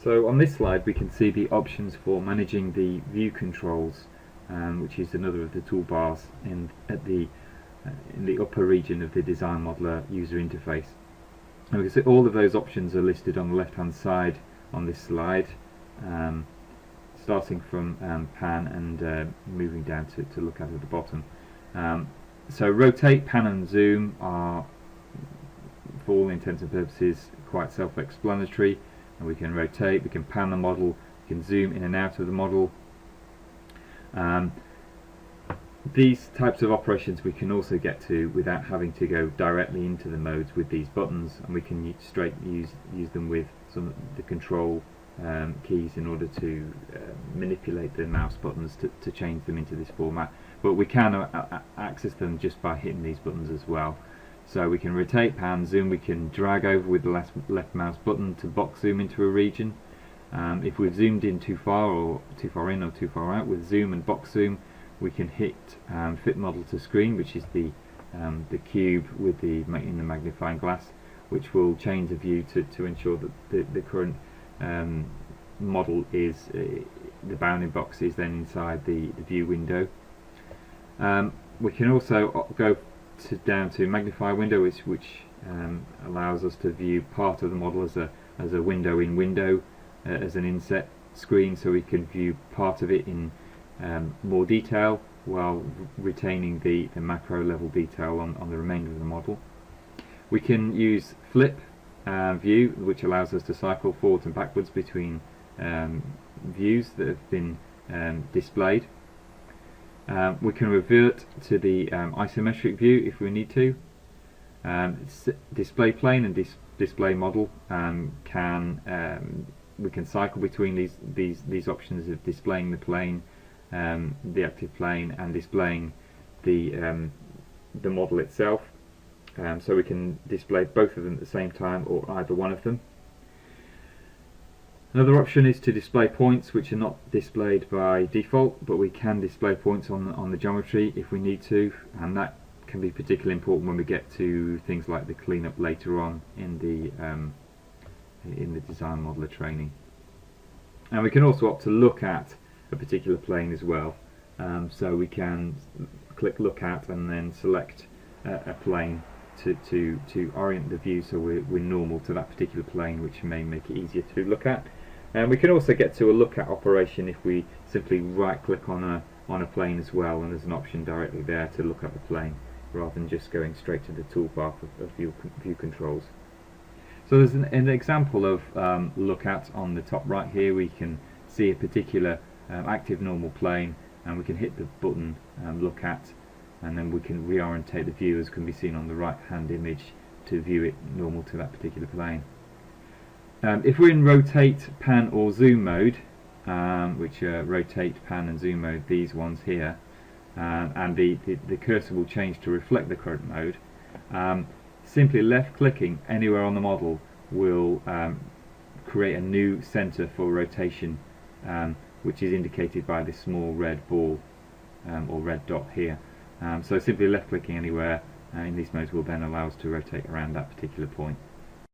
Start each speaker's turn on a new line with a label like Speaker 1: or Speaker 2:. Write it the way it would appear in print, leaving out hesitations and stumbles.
Speaker 1: So on this slide we can see the options for managing the view controls, which is another of the toolbars in the upper region of the Design Modeler user interface. And we can see all of those options are listed on the left hand side on this slide, starting from pan and moving down to look at the bottom. So rotate, pan and zoom are, for all intents and purposes, quite self-explanatory. And we can rotate, we can pan the model, we can zoom in and out of the model. These types of operations we can also get to without having to go directly into the modes with these buttons, and we can use them with some of the control keys in order to manipulate the mouse buttons to change them into this format. But we can access them just by hitting these buttons as well. So we can rotate, pan, zoom, we can drag over with the left mouse button to box zoom into a region. If we've zoomed in too far, or too far in or too far out, with zoom and box zoom we can hit fit model to screen, which is the cube with in the magnifying glass, which will change the view to ensure that the current model is, the bounding box is then inside the view window. We can also go down to magnify window, which allows us to view part of the model as a window in window, as an inset screen, so we can view part of it in more detail while retaining the macro level detail on the remainder of the model. We can use flip view, which allows us to cycle forwards and backwards between views that have been displayed. We can revert to the isometric view if we need to. Display plane and display model we can cycle between these options of displaying the plane, the active plane, and displaying the model itself. So we can display both of them at the same time, or either one of them. Another option is to display points which are not displayed by default, but we can display points on the geometry if we need to, and that can be particularly important when we get to things like the cleanup later on in the Design Modeler training. And we can also opt to look at a particular plane as well, so we can click look at and then select a plane to orient the view so we're normal to that particular plane, which may make it easier to look at. And we can also get to a look at operation if we simply right click on a plane as well, and there's an option directly there to look at the plane rather than just going straight to the toolbar of view controls. So there's an example of look at on the top right here. We can see a particular active normal plane, and we can hit the button look at, and then we can reorientate the view, as can be seen on the right hand image, to view it normal to that particular plane. If we're in rotate, pan or zoom mode, which are rotate, pan and zoom mode, these ones here, and the cursor will change to reflect the current mode, simply left clicking anywhere on the model will create a new center for rotation, which is indicated by this small red ball or red dot here. So simply left clicking anywhere in these modes will then allow us to rotate around that particular point.